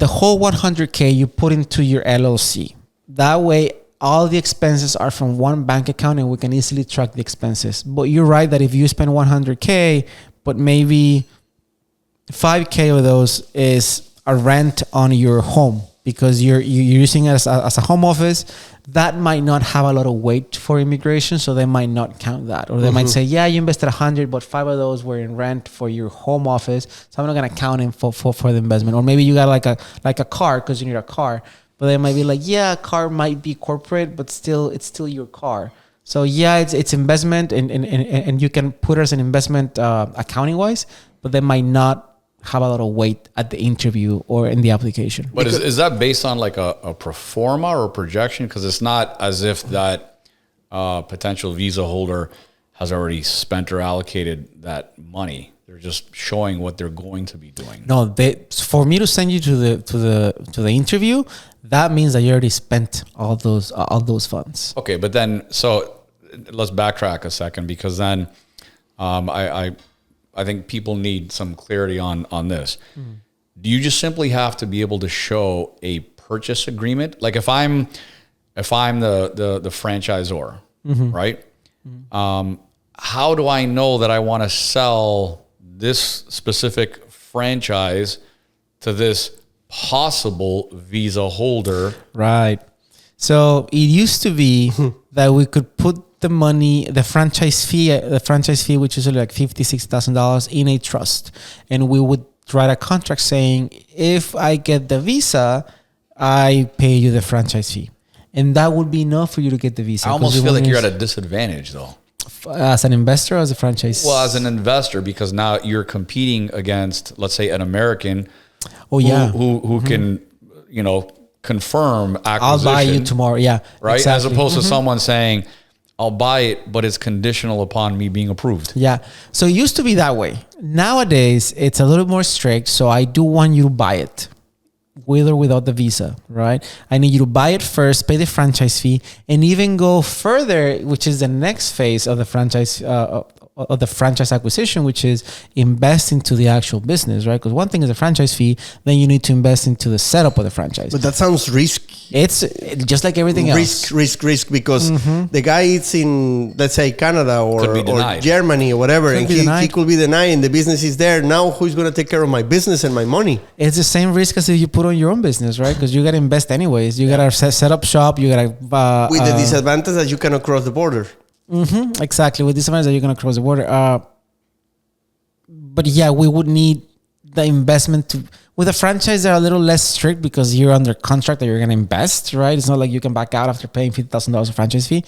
the whole 100K you put into your LLC. That way, all the expenses are from one bank account and we can easily track the expenses. But you're right that if you spend 100K, but maybe 5K of those is a rent on your home because you're using it as a home office, that might not have a lot of weight for immigration, so they might not count that. Or they might say, yeah, you invested 100, but 5 of those were in rent for your home office, so I'm not gonna count it for the investment. Or maybe you got like a car because you need a car, but they might be like, yeah, a car might be corporate, but it's still your car. So yeah, it's investment, and you can put it as an investment accounting wise, but they might not have a lot of weight at the interview or in the application. But is that based on like a pro forma or a projection? Because it's not as if that potential visa holder has already spent or allocated that money. They're just showing what they're going to be doing. No, for me to send you to the interview, that means that you already spent all those funds. Okay, but then so let's backtrack a second, because then I think people need some clarity on this. Do you just simply have to be able to show a purchase agreement? Like if I'm the franchisor, right? How do I know that I want to sell this specific franchise to this possible visa holder? Right. So it used to be that we could put the money, the franchise fee, which is like $56,000 in a trust. And we would write a contract saying, if I get the visa, I pay you the franchise fee. And that would be enough for you to get the visa. I almost feel like you're at a disadvantage though. As an investor or as a franchise? Well, as an investor, because now you're competing against, let's say, an American who can, confirm acquisition. I'll buy you tomorrow. Yeah. Right. Exactly. As opposed to someone saying, I'll buy it, but it's conditional upon me being approved. Yeah. So it used to be that way. Nowadays, it's a little more strict. So I do want you to buy it with or without the visa, right? I need you to buy it first, pay the franchise fee, and even go further, which is the next phase of the franchise acquisition, which is invest into the actual business, right? Because one thing is a franchise fee, then you need to invest into the setup of the franchise. But that sounds risky. It's just like everything else. Risk, because the guy is in, let's say, Canada or Germany or whatever, and he could be denied, and the business is there. Now who's going to take care of my business and my money? It's the same risk as if you put on your own business, right? Because you got to invest anyways. You got to set up shop. You got to... with the disadvantage that you cannot cross the border. Exactly. With disadvantage that you're going to cross the border. But yeah, we would need the investment to... With a franchise, they're a little less strict because you're under contract that you're going to invest, right? It's not like you can back out after paying $50,000 a franchise fee.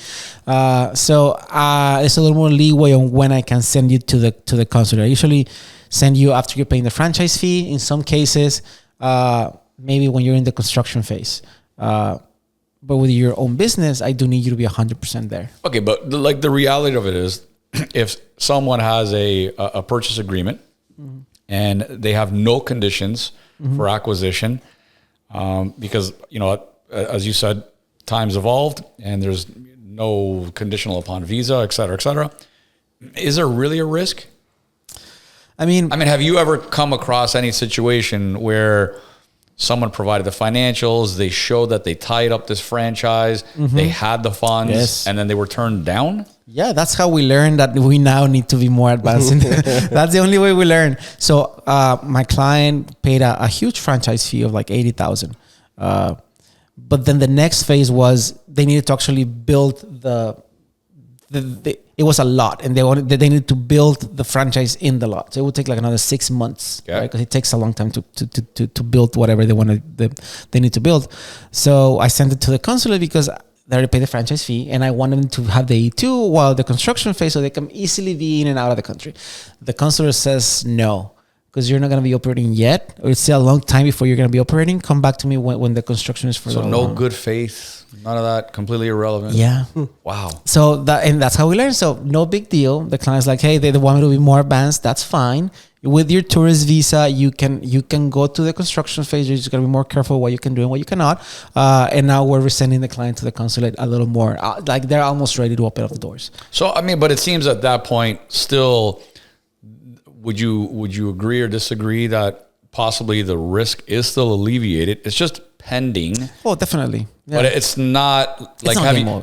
So it's a little more leeway on when I can send you to the consulate. I usually send you after you're paying the franchise fee. In some cases, maybe when you're in the construction phase. But with your own business, I do need you to be 100% there. Okay, but like the reality of it is, if someone has a purchase agreement and they have no conditions for acquisition, because, as you said, times evolved and there's no conditional upon visa, et cetera, is there really a risk? I mean, have you ever come across any situation where someone provided the financials, they showed that they tied up this franchise, they had the funds, and then they were turned down? Yeah, that's how we learn that we now need to be more advanced. That's the only way we learn. So my client paid a huge franchise fee of like $80,000. But then the next phase was they needed to actually build it was a lot, and they needed to build the franchise in the lot. So it would take like another 6 months, right? Because it takes a long time to build whatever they need to build. So I sent it to the consulate because they already paid the franchise fee, and I wanted them to have the E-2 while the construction phase, so they can easily be in and out of the country. The consulate says no, because you're not going to be operating yet, or it's still a long time before you're going to be operating. Come back to me when the construction is further along. So no good faith, none of that, completely irrelevant. Yeah. Wow. So that's how we learn. So no big deal. The client's like, hey, they want me to be more advanced. That's fine. With your tourist visa, you can go to the construction phase. You're just gonna be more careful what you can do and what you cannot. And now we're sending the client to the consulate a little more. Like they're almost ready to open up the doors. So but it seems at that point still. Would you agree or disagree that possibly the risk is still alleviated. It's just pending. Oh, definitely. Yeah. But it's not like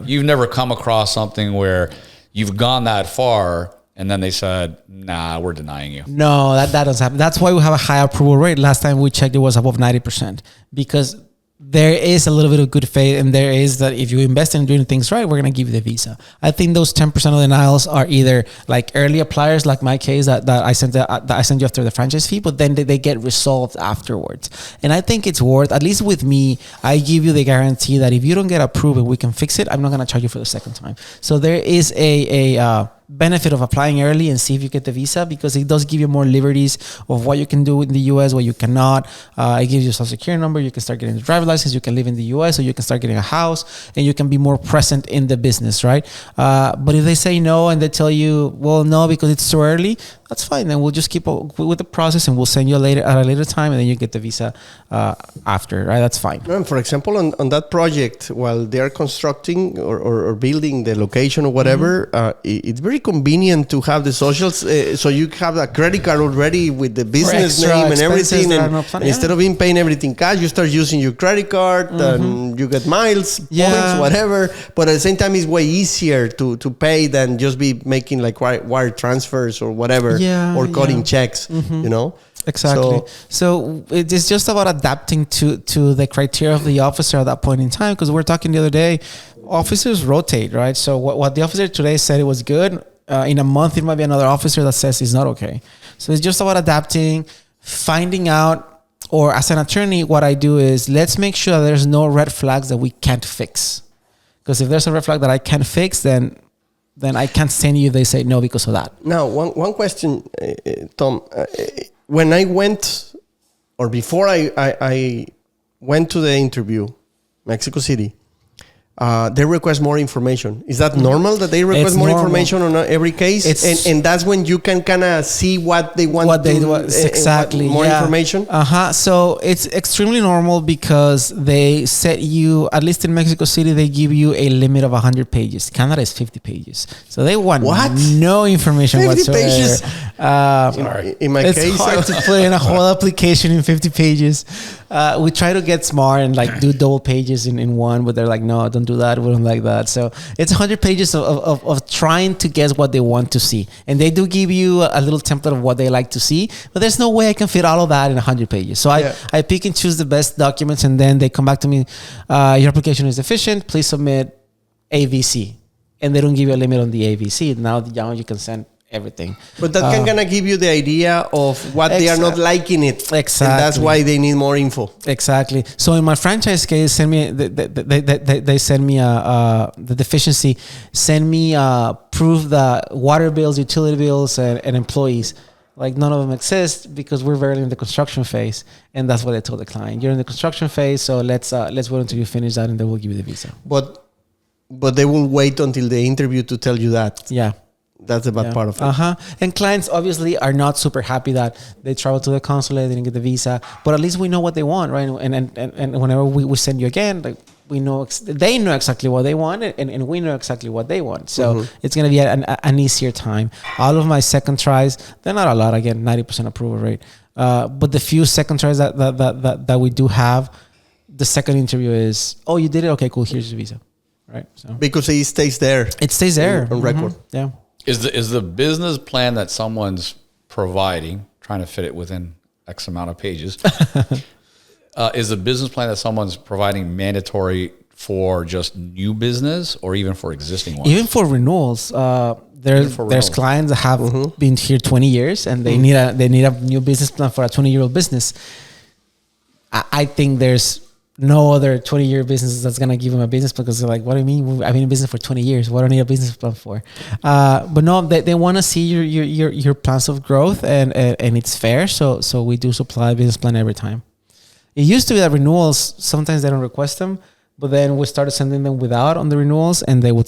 you've never come across something where you've gone that far and then they said, nah, we're denying you. No, that doesn't happen. That's why we have a high approval rate. Last time we checked, it was above 90%, because there is a little bit of good faith, and there is that if you invest in doing things right, we're going to give you the visa. I think those 10% of denials are either like early appliers, like my case that I sent you after the franchise fee, but then they get resolved afterwards. And I think it's worth, at least with me, I give you the guarantee that if you don't get approved and we can fix it, I'm not going to charge you for the second time. So there is a benefit of applying early and see if you get the visa, because it does give you more liberties of what you can do in the US, what you cannot. It gives you a social security number. You can start getting the driver's license. You can live in the US, or you can start getting a house, and you can be more present in the business, right? But if they say no and they tell you, well, no, because it's too early, that's fine. Then we'll just keep with the process, and we'll send you at a later time, and then you get the visa after, right? That's fine. And for example, on that project, while they are constructing or building the location or whatever, it's very convenient to have the socials, so you have a credit card already with the business name and everything, and instead of being paying everything cash, you start using your credit card, and you get miles, points, whatever. But at the same time, it's way easier to pay than just be making like wire transfers or whatever, or cutting checks, you know. Exactly. So it's just about adapting to the criteria of the officer at that point in time, because we're talking the other day, officers rotate, right? So what the officer today said it was good, in a month it might be another officer that says it's not okay. So it's just about adapting, finding out, or as an attorney, what I do is let's make sure that there's no red flags that we can't fix. Because if there's a red flag that I can't fix, then I can't send you if they say no because of that. Now, one question, Tom. When I went, or before I went to the interview, Mexico City, they request more information. Is that normal that they request more information on every case? And that's when you can kind of see what they want. Exactly. More information? So it's extremely normal, because they set you, at least in Mexico City, they give you a limit of 100 pages. Canada is 50 pages. So they want no information 50 whatsoever. Pages? In my it's case, hard to put in a whole application in 50 pages. We try to get smart and like do double pages in one, but they're like, no, don't do that. We don't like that. So it's 100 pages of trying to guess what they want to see. And they do give you a little template of what they like to see, but there's no way I can fit all of that in 100 pages. So I pick and choose the best documents, and then they come back to me, your application is deficient, please submit AVC. And they don't give you a limit on the AVC. Now you can send everything. But that can kind of give you the idea of what they are not liking it. Exactly. And that's why they need more info. Exactly. So in my franchise case, they send me the deficiency, send me proof that water bills, utility bills, and employees. Like none of them exist because we're very in the construction phase, and that's what I told the client. You're in the construction phase, so let's wait until you finish that, and then we'll give you the visa. But they will wait until the interview to tell you that. Yeah. That's the bad part of it. And clients obviously are not super happy that they travel to the consulate, they didn't get the visa, but at least we know what they want, right? And whenever we send you again, like we know they know exactly what they want, and we know exactly what they want. So it's going to be an easier time. All of my second tries, they're not a lot. Again, 90% approval rate. But the few second tries that we do have, the second interview is, oh, you did it? Okay, cool. Here's your visa, right? So because it stays there. It stays there on record. Yeah. Is the business plan that someone's providing, trying to fit it within X amount of pages, is the business plan that someone's providing mandatory for just new business or even for existing ones? Even for renewals. There's clients that have been here 20 years and they need a new business plan for a 20-year-old business. I think there's no other 20-year business that's going to give them a business plan, because they're like, what do you mean? I've been in business for 20 years. What do I need a business plan for? But no, they want to see your plans of growth, and it's fair. So we do supply a business plan every time. It used to be that renewals, sometimes they don't request them, but then we started sending them without on the renewals, and they would